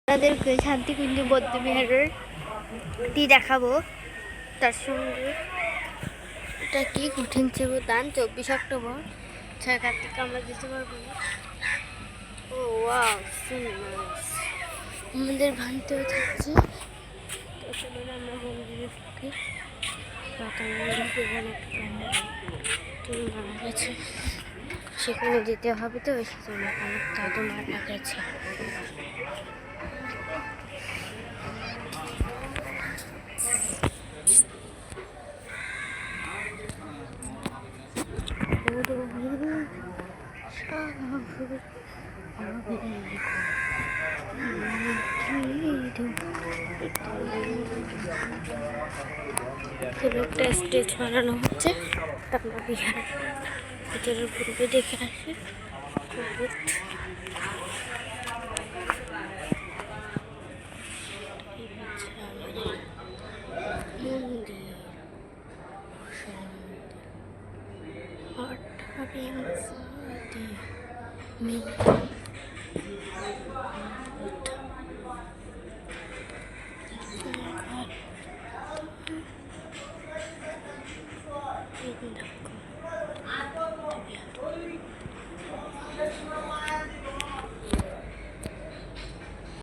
তাদেরকে শান্তিকুঞ্জ বৌদ্ধবিহারের দেখাবো। তার সঙ্গে এটা কি কঠিন চিবুদান 24 অক্টোবর 6 কার্তিক আমরা যেতে পারবো না। ও ওয়াও আমাদের ভান্তেও থাকছে। আমরা মন্দিরে ঢুকি। মারা গেছে, সেখানে যেতে হবে তো সেজন্য অনেক দাদু মারা গেছে। একটা স্টেজ বানানো হচ্ছে, আমরা বিহার ভিতরের পূর্বে দেখে আসি।